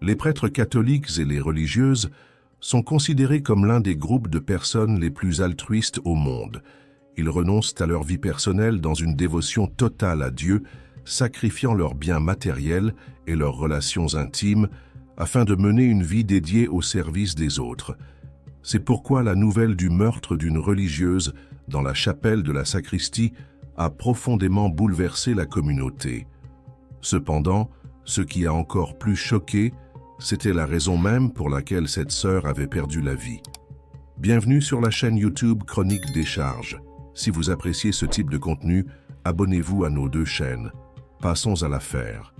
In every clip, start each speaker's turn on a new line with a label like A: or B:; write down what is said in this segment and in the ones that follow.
A: Les prêtres catholiques et les religieuses sont considérés comme l'un des groupes de personnes les plus altruistes au monde. Ils renoncent à leur vie personnelle dans une dévotion totale à Dieu, sacrifiant leurs biens matériels et leurs relations intimes afin de mener une vie dédiée au service des autres. C'est pourquoi la nouvelle du meurtre d'une religieuse dans la chapelle de la sacristie a profondément bouleversé la communauté. Cependant, ce qui a encore plus choqué, c'était la raison même pour laquelle cette sœur avait perdu la vie. Bienvenue sur la chaîne YouTube Chronique des Charges. Si vous appréciez ce type de contenu, abonnez-vous à nos deux chaînes. Passons à l'affaire.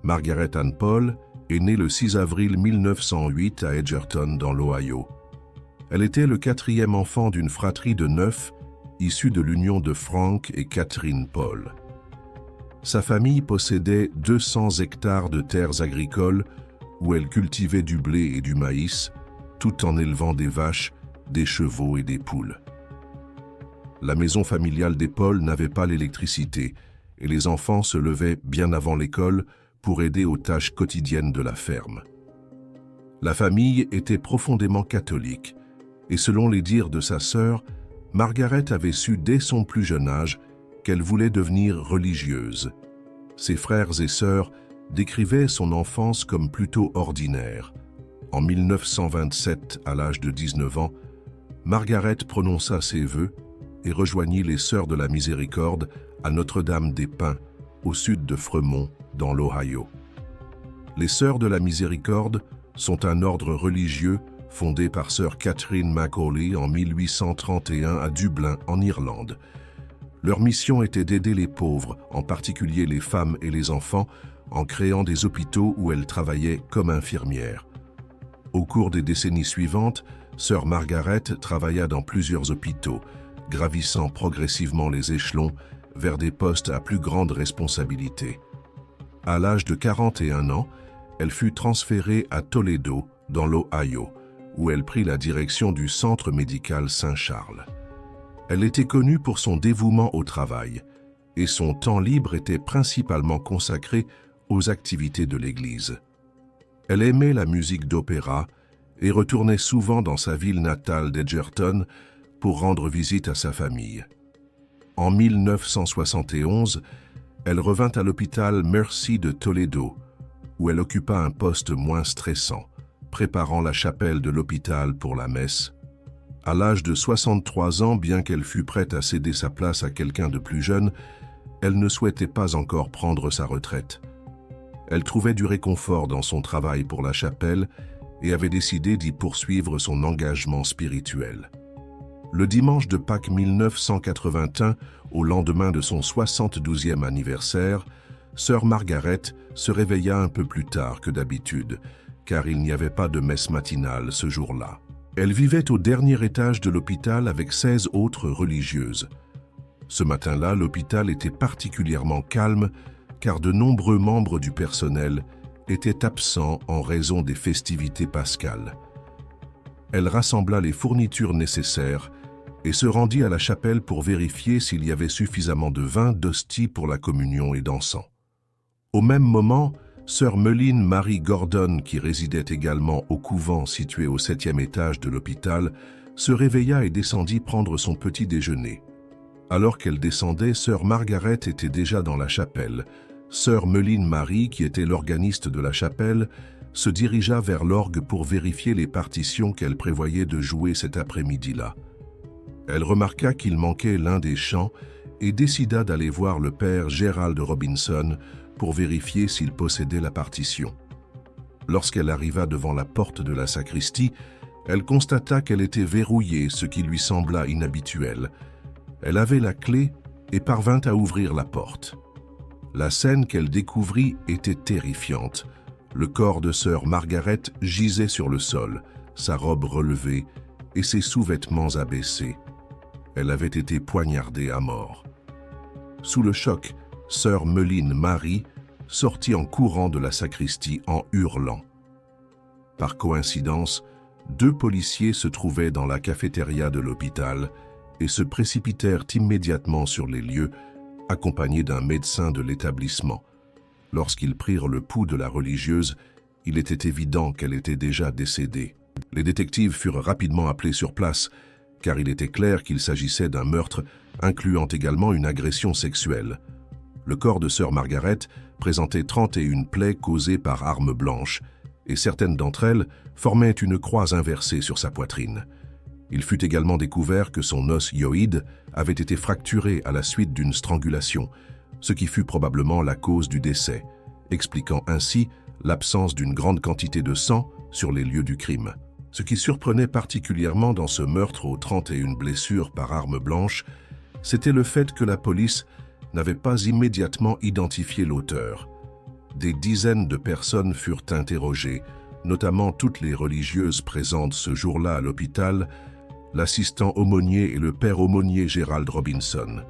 A: Margaret Ann Paul est née le 6 avril 1908 à Edgerton, dans l'Ohio. Elle était le quatrième enfant d'une fratrie de 9, issue de l'union de Frank et Catherine Paul. Sa famille possédait 200 hectares de terres agricoles où elle cultivait du blé et du maïs, tout en élevant des vaches, des chevaux et des poules. La maison familiale des Paul n'avait pas l'électricité et les enfants se levaient bien avant l'école pour aider aux tâches quotidiennes de la ferme. La famille était profondément catholique et selon les dires de sa sœur, Margaret avait su dès son plus jeune âge qu'elle voulait devenir religieuse. Ses frères et sœurs décrivaient son enfance comme plutôt ordinaire. En 1927, à l'âge de 19 ans, Margaret prononça ses vœux et rejoignit les Sœurs de la Miséricorde à Notre-Dame-des-Pins, au sud de Fremont, dans l'Ohio. Les Sœurs de la Miséricorde sont un ordre religieux fondé par Sœur Catherine Macaulay en 1831 à Dublin, en Irlande. Leur mission était d'aider les pauvres, en particulier les femmes et les enfants, en créant des hôpitaux où elles travaillaient comme infirmières. Au cours des décennies suivantes, Sœur Margaret travailla dans plusieurs hôpitaux, gravissant progressivement les échelons vers des postes à plus grande responsabilité. À l'âge de 41 ans, elle fut transférée à Toledo, dans l'Ohio, où elle prit la direction du Centre médical Saint-Charles. Elle était connue pour son dévouement au travail, et son temps libre était principalement consacré aux activités de l'Église. Elle aimait la musique d'opéra et retournait souvent dans sa ville natale d'Edgerton pour rendre visite à sa famille. En 1971, elle revint à l'hôpital Mercy de Toledo, où elle occupa un poste moins stressant, préparant la chapelle de l'hôpital pour la messe. À l'âge de 63 ans, bien qu'elle fût prête à céder sa place à quelqu'un de plus jeune, elle ne souhaitait pas encore prendre sa retraite. Elle trouvait du réconfort dans son travail pour la chapelle et avait décidé d'y poursuivre son engagement spirituel. Le dimanche de Pâques 1981, au lendemain de son 72e anniversaire, Sœur Margaret se réveilla un peu plus tard que d'habitude, car il n'y avait pas de messe matinale ce jour-là. Elle vivait au dernier étage de l'hôpital avec 16 autres religieuses. Ce matin-là, l'hôpital était particulièrement calme, car de nombreux membres du personnel étaient absents en raison des festivités pascales. Elle rassembla les fournitures nécessaires et se rendit à la chapelle pour vérifier s'il y avait suffisamment de vin, d'hosties pour la communion et d'encens. Au même moment, Sœur Meline Marie Gordon, qui résidait également au couvent situé au 7e étage de l'hôpital, se réveilla et descendit prendre son petit déjeuner. Alors qu'elle descendait, Sœur Margaret était déjà dans la chapelle. Sœur Meline Marie, qui était l'organiste de la chapelle, se dirigea vers l'orgue pour vérifier les partitions qu'elle prévoyait de jouer cet après-midi-là. Elle remarqua qu'il manquait l'un des chants et décida d'aller voir le père Gerald Robinson pour vérifier s'il possédait la partition. Lorsqu'elle arriva devant la porte de la sacristie, elle constata qu'elle était verrouillée, ce qui lui sembla inhabituel. Elle avait la clé et parvint à ouvrir la porte. La scène qu'elle découvrit était terrifiante. Le corps de Sœur Margaret gisait sur le sol, sa robe relevée et ses sous-vêtements abaissés. Elle avait été poignardée à mort. Sous le choc, Sœur Meline Marie sortit en courant de la sacristie en hurlant. Par coïncidence, 2 policiers se trouvaient dans la cafétéria de l'hôpital et se précipitèrent immédiatement sur les lieux, accompagnés d'un médecin de l'établissement. Lorsqu'ils prirent le pouls de la religieuse, Il était évident qu'elle était déjà décédée. Les détectives furent rapidement appelés sur place, car il était clair qu'il s'agissait d'un meurtre, incluant également une agression sexuelle. Le corps de sœur Margaret présentait 31 plaies causées par arme blanche, et certaines d'entre elles formaient une croix inversée sur sa poitrine. Il fut également découvert que son os hyoïde avait été fracturé à la suite d'une strangulation, ce qui fut probablement la cause du décès, expliquant ainsi l'absence d'une grande quantité de sang sur les lieux du crime. Ce qui surprenait particulièrement dans ce meurtre aux 31 blessures par arme blanche, c'était le fait que la police n'avait pas immédiatement identifié l'auteur. Des dizaines de personnes furent interrogées, notamment toutes les religieuses présentes ce jour-là à l'hôpital, l'assistant aumônier et le père aumônier Gerald Robinson.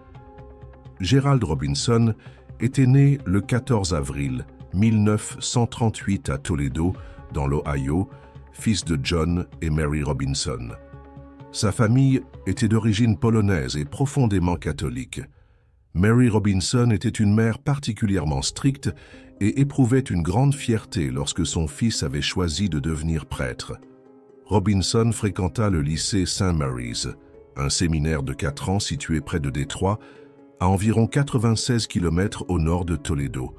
A: Gerald Robinson était né le 14 avril 1938 à Toledo, dans l'Ohio, fils de John et Mary Robinson. Sa famille était d'origine polonaise et profondément catholique. Mary Robinson était une mère particulièrement stricte et éprouvait une grande fierté lorsque son fils avait choisi de devenir prêtre. Robinson fréquenta le lycée St. Mary's, un séminaire de 4 ans situé près de Détroit, à environ 96 km au nord de Toledo.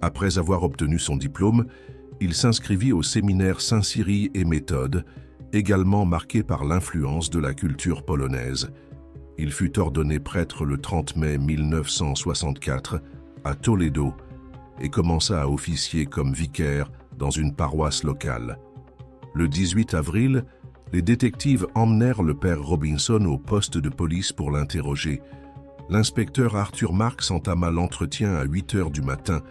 A: Après avoir obtenu son diplôme, il s'inscrivit au séminaire Saint-Cyrille et Méthode, également marqué par l'influence de la culture polonaise. Il fut ordonné prêtre le 30 mai 1964 à Toledo et commença à officier comme vicaire dans une paroisse locale. Le 18 avril, les détectives emmenèrent le père Robinson au poste de police pour l'interroger. L'inspecteur Arthur Marks entama l'entretien à 8 heures du matin,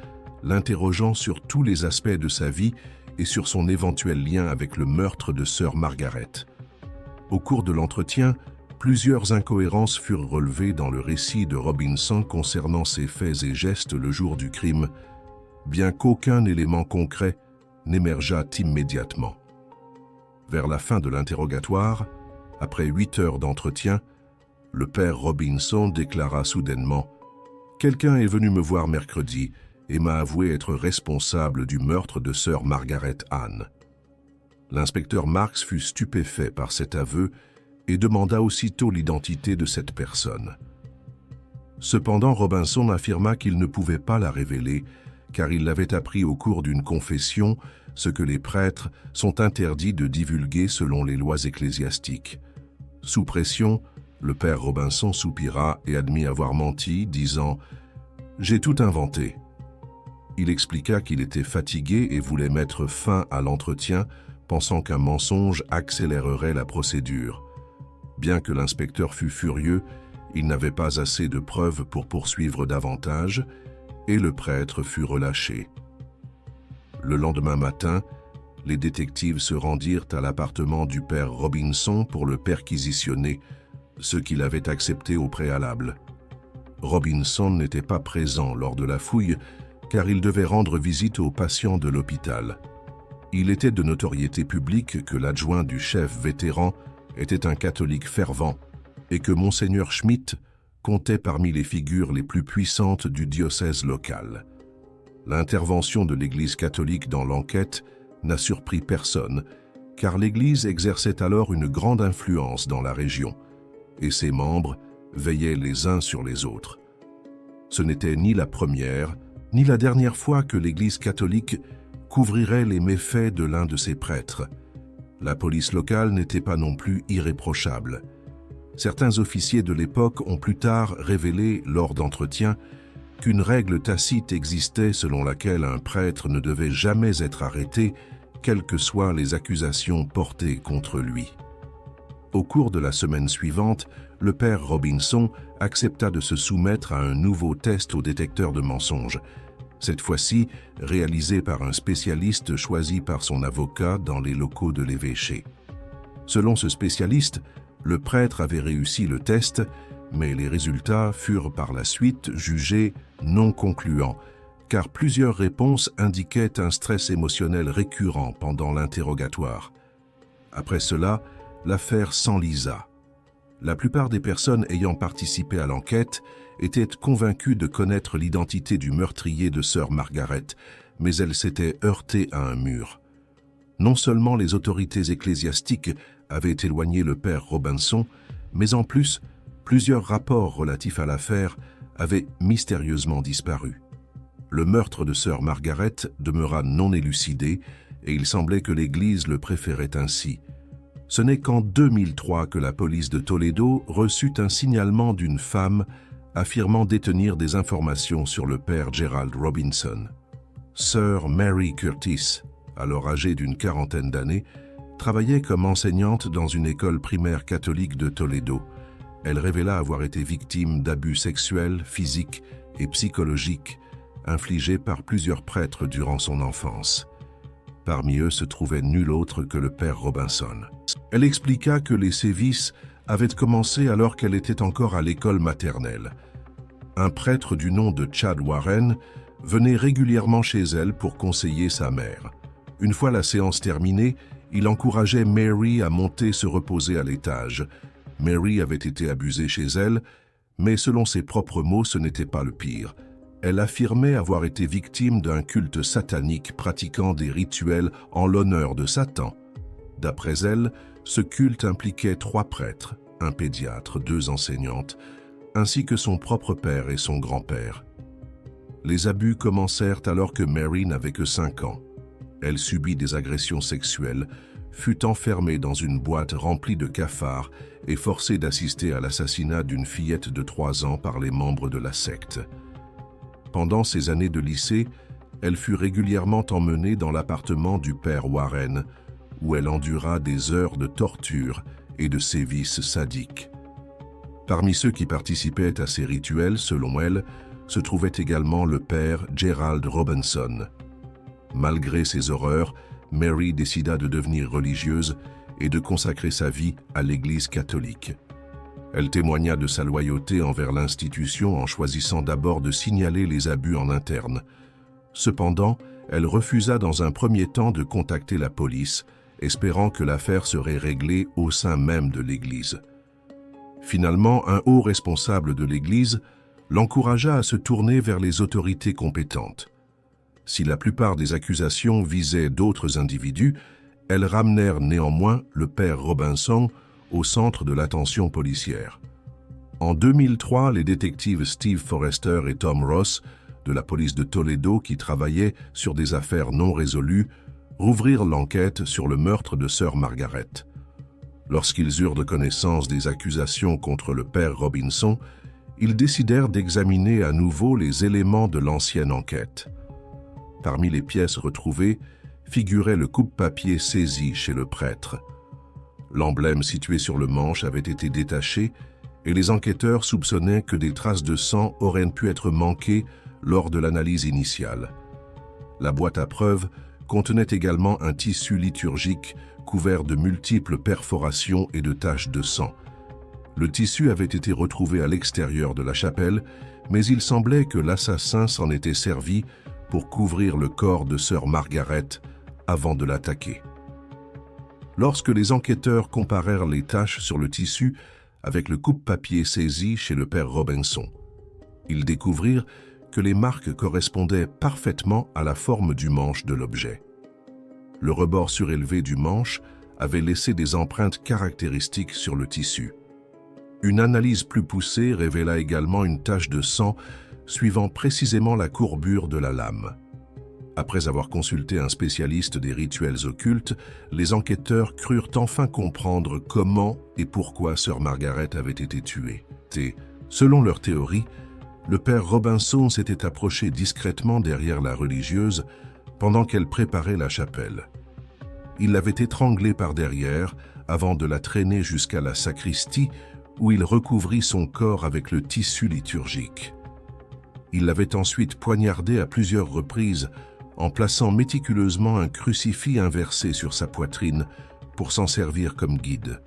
A: l'interrogeant sur tous les aspects de sa vie et sur son éventuel lien avec le meurtre de sœur Margaret. Au cours de l'entretien, plusieurs incohérences furent relevées dans le récit de Robinson concernant ses faits et gestes le jour du crime, bien qu'aucun élément concret n'émergeât immédiatement. Vers la fin de l'interrogatoire, après 8 heures d'entretien, le père Robinson déclara soudainement « Quelqu'un est venu me voir mercredi et m'a avoué être responsable du meurtre de sœur Margaret Ann. » L'inspecteur Marks fut stupéfait par cet aveu et demanda aussitôt l'identité de cette personne. Cependant, Robinson affirma qu'il ne pouvait pas la révéler car il l'avait appris au cours d'une confession, ce que les prêtres sont interdits de divulguer selon les lois ecclésiastiques. Sous pression, le père Robinson soupira et admit avoir menti, disant « J'ai tout inventé ». Il expliqua qu'il était fatigué et voulait mettre fin à l'entretien, pensant qu'un mensonge accélérerait la procédure. Bien que l'inspecteur fût furieux, il n'avait pas assez de preuves pour poursuivre davantage, et le prêtre fut relâché. Le lendemain matin, les détectives se rendirent à l'appartement du père Robinson pour le perquisitionner, ce qu'il avait accepté au préalable. Robinson n'était pas présent lors de la fouille, car il devait rendre visite aux patients de l'hôpital. Il était de notoriété publique que l'adjoint du chef vétéran était un catholique fervent et que Monseigneur Schmidt comptait parmi les figures les plus puissantes du diocèse local. L'intervention de l'Église catholique dans l'enquête n'a surpris personne, car l'Église exerçait alors une grande influence dans la région, et ses membres veillaient les uns sur les autres. Ce n'était ni la première, ni la dernière fois que l'Église catholique couvrirait les méfaits de l'un de ses prêtres. La police locale n'était pas non plus irréprochable. Certains officiers de l'époque ont plus tard révélé, lors d'entretiens, qu'une règle tacite existait selon laquelle un prêtre ne devait jamais être arrêté, quelles que soient les accusations portées contre lui. Au cours de la semaine suivante, le père Robinson accepta de se soumettre à un nouveau test au détecteur de mensonges, cette fois-ci réalisé par un spécialiste choisi par son avocat dans les locaux de l'évêché. Selon ce spécialiste, le prêtre avait réussi le test, mais les résultats furent par la suite jugés non concluants, car plusieurs réponses indiquaient un stress émotionnel récurrent pendant l'interrogatoire. Après cela, l'affaire s'enlisa. La plupart des personnes ayant participé à l'enquête étaient convaincues de connaître l'identité du meurtrier de sœur Margaret, mais elle s'était heurtée à un mur. Non seulement les autorités ecclésiastiques avaient éloigné le père Robinson, mais en plus, plusieurs rapports relatifs à l'affaire avaient mystérieusement disparu. Le meurtre de sœur Margaret demeura non élucidé et il semblait que l'Église le préférait ainsi. Ce n'est qu'en 2003 que la police de Toledo reçut un signalement d'une femme affirmant détenir des informations sur le père Gerald Robinson. Sœur Mary Curtis, alors âgée d'une quarantaine d'années, travaillait comme enseignante dans une école primaire catholique de Toledo. Elle révéla avoir été victime d'abus sexuels, physiques et psychologiques infligés par plusieurs prêtres durant son enfance. Parmi eux se trouvait nul autre que le père Robinson. Elle expliqua que les sévices avaient commencé alors qu'elle était encore à l'école maternelle. Un prêtre du nom de Chad Warren venait régulièrement chez elle pour conseiller sa mère. Une fois la séance terminée, il encourageait Mary à monter se reposer à l'étage. Mary avait été abusée chez elle, mais selon ses propres mots, ce n'était pas le pire. Elle affirmait avoir été victime d'un culte satanique pratiquant des rituels en l'honneur de Satan. D'après elle, ce culte impliquait 3 prêtres, un pédiatre, 2 enseignantes, ainsi que son propre père et son grand-père. Les abus commencèrent alors que Mary n'avait que 5 ans. Elle subit des agressions sexuelles, fut enfermée dans une boîte remplie de cafards et forcée d'assister à l'assassinat d'une fillette de 3 ans par les membres de la secte. Pendant ses années de lycée, elle fut régulièrement emmenée dans l'appartement du père Warren, où elle endura des heures de torture et de sévices sadiques. Parmi ceux qui participaient à ces rituels, selon elle, se trouvait également le père Gerald Robinson. Malgré ces horreurs, Mary décida de devenir religieuse et de consacrer sa vie à l'Église catholique. Elle témoigna de sa loyauté envers l'institution en choisissant d'abord de signaler les abus en interne. Cependant, elle refusa dans un premier temps de contacter la police, espérant que l'affaire serait réglée au sein même de l'Église. Finalement, un haut responsable de l'Église l'encouragea à se tourner vers les autorités compétentes. Si la plupart des accusations visaient d'autres individus, elles ramenèrent néanmoins le père Robinson au centre de l'attention policière. En 2003, les détectives Steve Forrester et Tom Ross, de la police de Toledo qui travaillaient sur des affaires non résolues, rouvrirent l'enquête sur le meurtre de sœur Margaret. Lorsqu'ils eurent de connaissance des accusations contre le père Robinson, ils décidèrent d'examiner à nouveau les éléments de l'ancienne enquête. Parmi les pièces retrouvées figurait le coupe-papier saisi chez le prêtre. L'emblème situé sur le manche avait été détaché et les enquêteurs soupçonnaient que des traces de sang auraient pu être manquées lors de l'analyse initiale. La boîte à preuves contenait également un tissu liturgique couvert de multiples perforations et de taches de sang. Le tissu avait été retrouvé à l'extérieur de la chapelle, mais il semblait que l'assassin s'en était servi pour couvrir le corps de sœur Margaret avant de l'attaquer. Lorsque les enquêteurs comparèrent les taches sur le tissu avec le coupe-papier saisi chez le père Robinson, ils découvrirent que les marques correspondaient parfaitement à la forme du manche de l'objet. Le rebord surélevé du manche avait laissé des empreintes caractéristiques sur le tissu. Une analyse plus poussée révéla également une tache de sang suivant précisément la courbure de la lame. Après avoir consulté un spécialiste des rituels occultes, les enquêteurs crurent enfin comprendre comment et pourquoi sœur Margaret avait été tuée. Selon leur théorie, le père Robinson s'était approché discrètement derrière la religieuse pendant qu'elle préparait la chapelle. Il l'avait étranglée par derrière avant de la traîner jusqu'à la sacristie où il recouvrit son corps avec le tissu liturgique. Il l'avait ensuite poignardée à plusieurs reprises en plaçant méticuleusement un crucifix inversé sur sa poitrine pour s'en servir comme guide.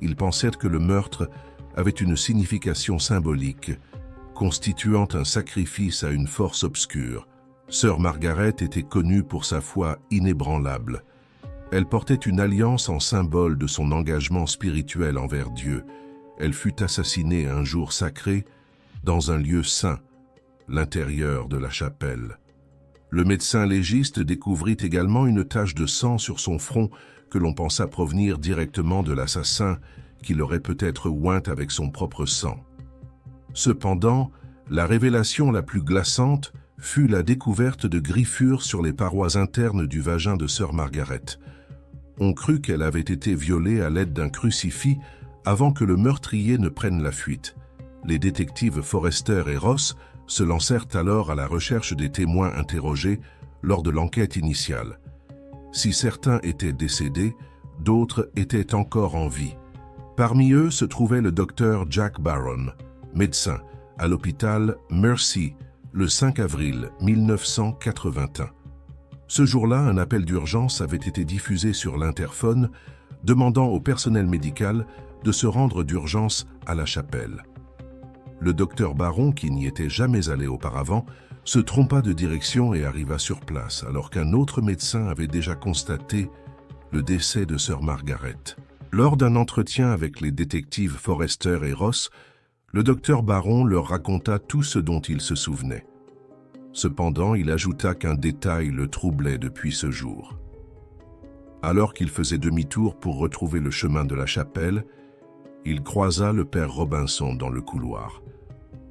A: Il pensait que le meurtre avait une signification symbolique, constituant un sacrifice à une force obscure. Sœur Margaret était connue pour sa foi inébranlable. Elle portait une alliance en symbole de son engagement spirituel envers Dieu. Elle fut assassinée un jour sacré dans un lieu saint, l'intérieur de la chapelle. Le médecin légiste découvrit également une tache de sang sur son front que l'on pensa provenir directement de l'assassin, qui l'aurait peut-être ointe avec son propre sang. Cependant, la révélation la plus glaçante fut la découverte de griffures sur les parois internes du vagin de sœur Margaret. On crut qu'elle avait été violée à l'aide d'un crucifix avant que le meurtrier ne prenne la fuite. Les détectives Forrester et Ross se lancèrent alors à la recherche des témoins interrogés lors de l'enquête initiale. Si certains étaient décédés, d'autres étaient encore en vie. Parmi eux se trouvait le docteur Jack Barron, médecin, à l'hôpital Mercy, le 5 avril 1981. Ce jour-là, un appel d'urgence avait été diffusé sur l'interphone, demandant au personnel médical de se rendre d'urgence à la chapelle. Le docteur Barron, qui n'y était jamais allé auparavant, se trompa de direction et arriva sur place, alors qu'un autre médecin avait déjà constaté le décès de sœur Margaret. Lors d'un entretien avec les détectives Forrester et Ross, le docteur Barron leur raconta tout ce dont il se souvenait. Cependant, il ajouta qu'un détail le troublait depuis ce jour. Alors qu'il faisait demi-tour pour retrouver le chemin de la chapelle, il croisa le père Robinson dans le couloir.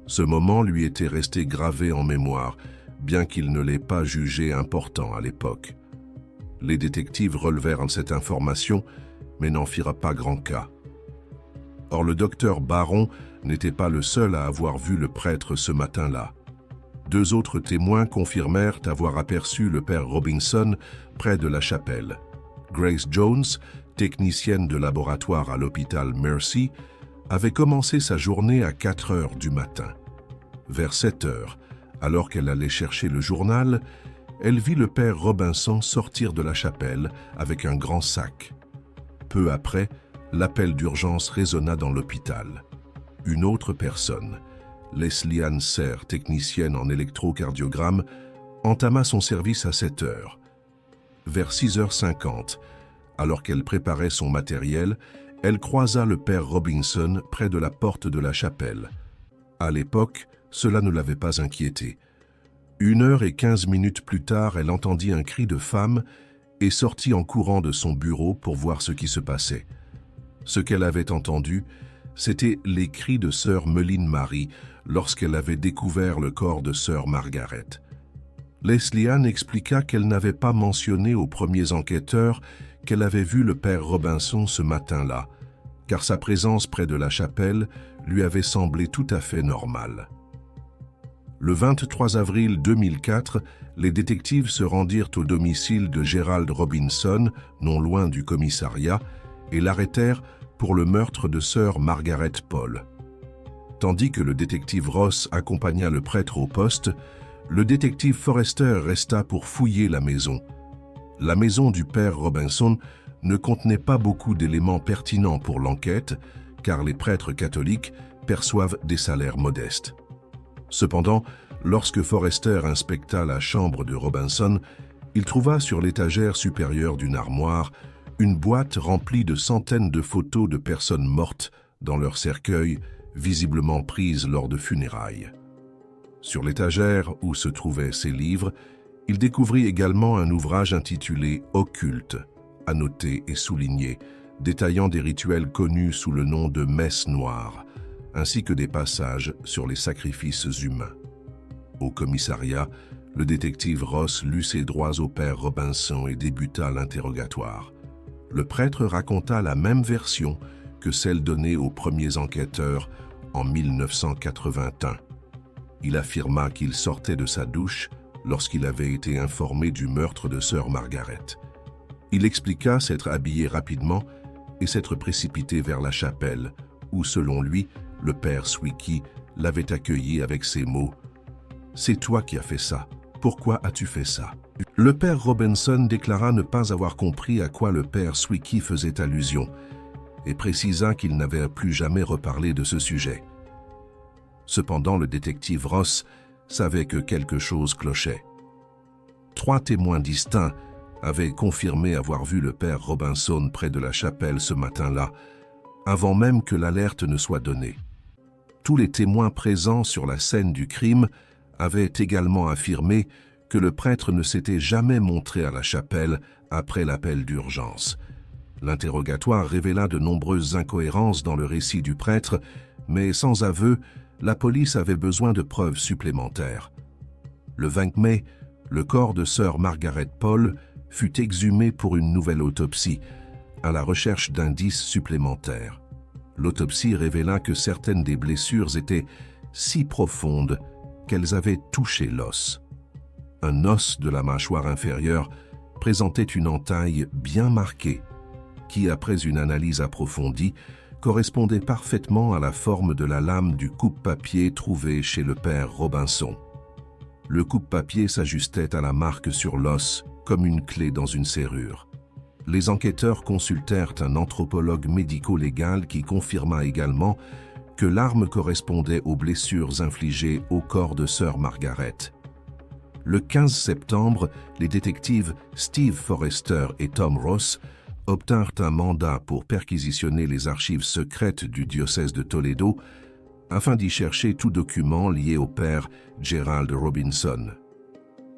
A: Ce moment lui était resté gravé en mémoire, bien qu'il ne l'ait pas jugé important à l'époque. Les détectives relevèrent cette information, mais n'en firent pas grand cas. Or, le docteur Barron n'était pas le seul à avoir vu le prêtre ce matin-là. 2 autres témoins confirmèrent avoir aperçu le père Robinson près de la chapelle. Grace Jones, technicienne de laboratoire à l'hôpital Mercy, avait commencé sa journée à 4 heures du matin. Vers 7 heures, alors qu'elle allait chercher le journal, elle vit le père Robinson sortir de la chapelle avec un grand sac. Peu après, l'appel d'urgence résonna dans l'hôpital. Une autre personne, Leslie Ann Serre, technicienne en électrocardiogramme, entama son service à 7 heures. Vers 6h50, alors qu'elle préparait son matériel, elle croisa le père Robinson près de la porte de la chapelle. À l'époque, cela ne l'avait pas inquiétée. 1h15 plus tard, elle entendit un cri de femme et sortit en courant de son bureau pour voir ce qui se passait. Ce qu'elle avait entendu, c'étaient les cris de sœur Meline Marie lorsqu'elle avait découvert le corps de sœur Margaret. Leslie Ann expliqua qu'elle n'avait pas mentionné aux premiers enquêteurs qu'elle avait vu le père Robinson ce matin-là, car sa présence près de la chapelle lui avait semblé tout à fait normale. Le 23 avril 2004, les détectives se rendirent au domicile de Gerald Robinson, non loin du commissariat, et l'arrêtèrent pour le meurtre de sœur Margaret Paul. Tandis que le détective Ross accompagna le prêtre au poste, le détective Forrester resta pour fouiller la maison. La maison du père Robinson ne contenait pas beaucoup d'éléments pertinents pour l'enquête, car les prêtres catholiques perçoivent des salaires modestes. Cependant, lorsque Forrester inspecta la chambre de Robinson, il trouva sur l'étagère supérieure d'une armoire une boîte remplie de centaines de photos de personnes mortes dans leur cercueil, visiblement prises lors de funérailles. Sur l'étagère où se trouvaient ces livres, il découvrit également un ouvrage intitulé « Occulte », annoté et souligné, détaillant des rituels connus sous le nom de « Messe noire », ainsi que des passages sur les sacrifices humains. Au commissariat, le détective Ross lut ses droits au père Robinson et débuta l'interrogatoire. Le prêtre raconta la même version que celle donnée aux premiers enquêteurs en 1981. Il affirma qu'il sortait de sa douche lorsqu'il avait été informé du meurtre de sœur Margaret. Il expliqua s'être habillé rapidement et s'être précipité vers la chapelle, où, selon lui, le père Swicky l'avait accueilli avec ces mots « C'est toi qui as fait ça. Pourquoi as-tu fait ça ?» Le père Robinson déclara ne pas avoir compris à quoi le père Swicky faisait allusion et précisa qu'il n'avait plus jamais reparlé de ce sujet. Cependant, le détective Ross savait que quelque chose clochait. 3 témoins distincts avaient confirmé avoir vu le père Robinson près de la chapelle ce matin-là, avant même que l'alerte ne soit donnée. Tous les témoins présents sur la scène du crime avaient également affirmé que le prêtre ne s'était jamais montré à la chapelle après l'appel d'urgence. L'interrogatoire révéla de nombreuses incohérences dans le récit du prêtre, mais sans aveu, la police avait besoin de preuves supplémentaires. Le 20 mai, le corps de sœur Margaret Paul fut exhumé pour une nouvelle autopsie, à la recherche d'indices supplémentaires. L'autopsie révéla que certaines des blessures étaient si profondes qu'elles avaient touché l'os. Un os de la mâchoire inférieure présentait une entaille bien marquée, qui, après une analyse approfondie, correspondait parfaitement à la forme de la lame du coupe-papier trouvé chez le père Robinson. Le coupe-papier s'ajustait à la marque sur l'os comme une clé dans une serrure. Les enquêteurs consultèrent un anthropologue médico-légal qui confirma également que l'arme correspondait aux blessures infligées au corps de sœur Margaret. Le 15 septembre, les détectives Steve Forrester et Tom Ross obtinrent un mandat pour perquisitionner les archives secrètes du diocèse de Toledo afin d'y chercher tout document lié au père Gerald Robinson.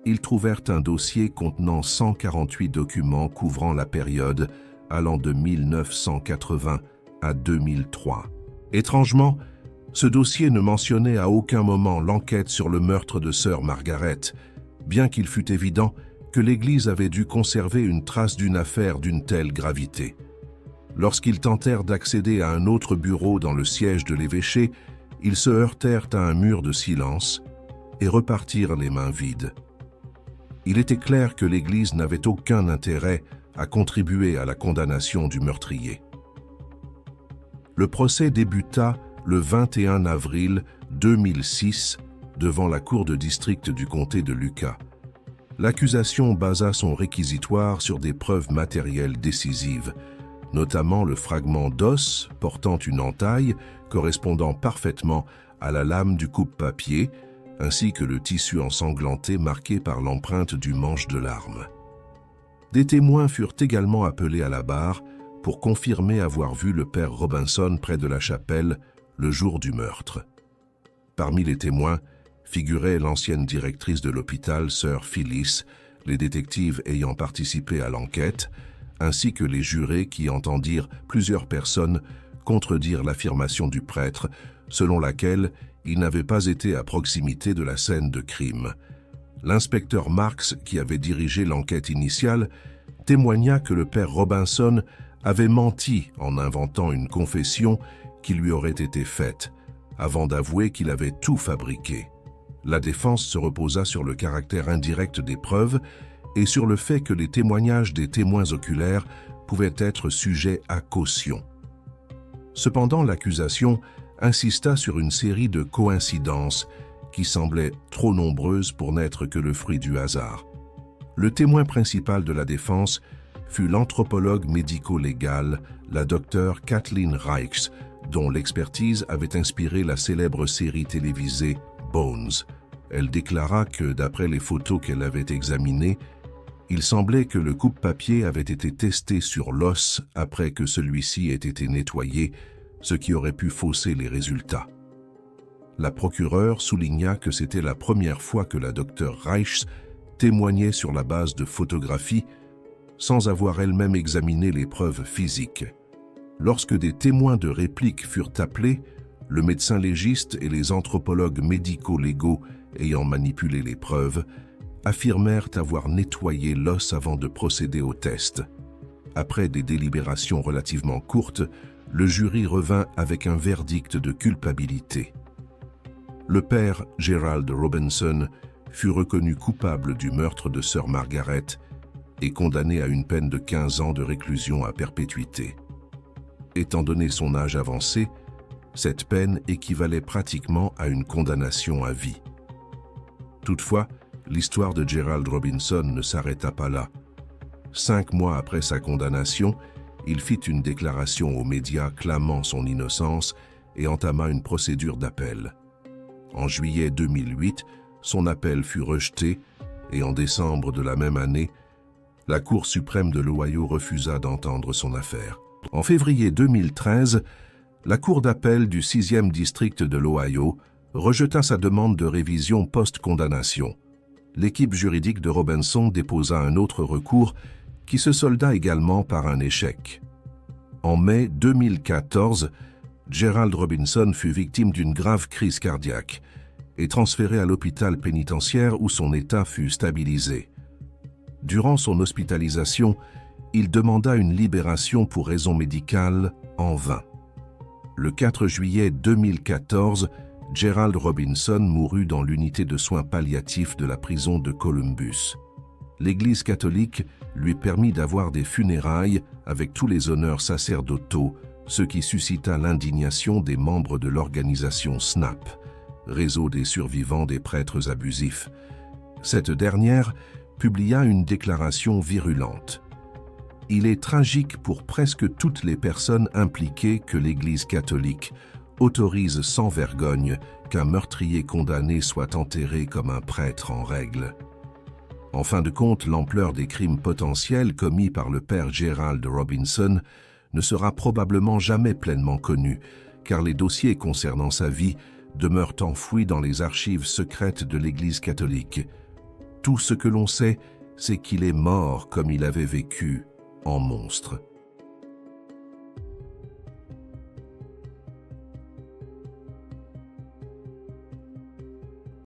A: Ils trouvèrent un dossier contenant 148 documents couvrant la période allant de 1980 à 2003. Étrangement, ce dossier ne mentionnait à aucun moment l'enquête sur le meurtre de sœur Margaret, bien qu'il fût évident que l'Église avait dû conserver une trace d'une affaire d'une telle gravité. Lorsqu'ils tentèrent d'accéder à un autre bureau dans le siège de l'évêché, ils se heurtèrent à un mur de silence et repartirent les mains vides. Il était clair que l'Église n'avait aucun intérêt à contribuer à la condamnation du meurtrier. Le procès débuta le 21 avril 2006 devant la cour de district du comté de Lucas. L'accusation basa son réquisitoire sur des preuves matérielles décisives, notamment le fragment d'os portant une entaille correspondant parfaitement à la lame du coupe-papier, ainsi que le tissu ensanglanté marqué par l'empreinte du manche de l'arme. Des témoins furent également appelés à la barre pour confirmer avoir vu le père Robinson près de la chapelle le jour du meurtre. Parmi les témoins figurait l'ancienne directrice de l'hôpital, sœur Phyllis, les détectives ayant participé à l'enquête, ainsi que les jurés qui entendirent plusieurs personnes contredire l'affirmation du prêtre, selon laquelle il n'avait pas été à proximité de la scène de crime. L'inspecteur Marks, qui avait dirigé l'enquête initiale, témoigna que le père Robinson avait menti en inventant une confession qui lui aurait été faite, avant d'avouer qu'il avait tout fabriqué. La défense se reposa sur le caractère indirect des preuves et sur le fait que les témoignages des témoins oculaires pouvaient être sujets à caution. Cependant, l'accusation insista sur une série de coïncidences qui semblaient trop nombreuses pour n'être que le fruit du hasard. Le témoin principal de la défense fut l'anthropologue médico-légal, la docteure Kathleen Reichs, dont l'expertise avait inspiré la célèbre série télévisée Bones. Elle déclara que, d'après les photos qu'elle avait examinées, il semblait que le coupe-papier avait été testé sur l'os après que celui-ci ait été nettoyé, ce qui aurait pu fausser les résultats. La procureure souligna que c'était la première fois que la docteure Reichs témoignait sur la base de photographies sans avoir elle-même examiné les preuves physiques. Lorsque des témoins de réplique furent appelés, le médecin légiste et les anthropologues médico-légaux ayant manipulé les preuves affirmèrent avoir nettoyé l'os avant de procéder au test. Après des délibérations relativement courtes, le jury revint avec un verdict de culpabilité. Le père Gerald Robinson fut reconnu coupable du meurtre de sœur Margaret et condamné à une peine de 15 ans de réclusion à perpétuité. Étant donné son âge avancé, cette peine équivalait pratiquement à une condamnation à vie. Toutefois, l'histoire de Gerald Robinson ne s'arrêta pas là. 5 mois après sa condamnation, il fit une déclaration aux médias clamant son innocence et entama une procédure d'appel. En juillet 2008, son appel fut rejeté et en décembre de la même année, la Cour suprême de l'Ohio refusa d'entendre son affaire. En février 2013, la Cour d'appel du 6e district de l'Ohio rejeta sa demande de révision post-condamnation. l'équipe juridique de Robinson déposa un autre recours qui se solda également par un échec. En mai 2014, Gerald Robinson fut victime d'une grave crise cardiaque et transféré à l'hôpital pénitentiaire où son état fut stabilisé. Durant son hospitalisation, il demanda une libération pour raison médicale en vain. Le 4 juillet 2014, Gerald Robinson mourut dans l'unité de soins palliatifs de la prison de Columbus. L'Église catholique lui permit d'avoir des funérailles avec tous les honneurs sacerdotaux, ce qui suscita l'indignation des membres de l'organisation SNAP, Réseau des survivants des prêtres abusifs. Cette dernière publia une déclaration virulente. « Il est tragique pour presque toutes les personnes impliquées que l'Église catholique autorise sans vergogne qu'un meurtrier condamné soit enterré comme un prêtre en règle. » En fin de compte, l'ampleur des crimes potentiels commis par le père Gerald Robinson ne sera probablement jamais pleinement connue, car les dossiers concernant sa vie demeurent enfouis dans les archives secrètes de l'Église catholique. Tout ce que l'on sait, c'est qu'il est mort comme il avait vécu, en monstre.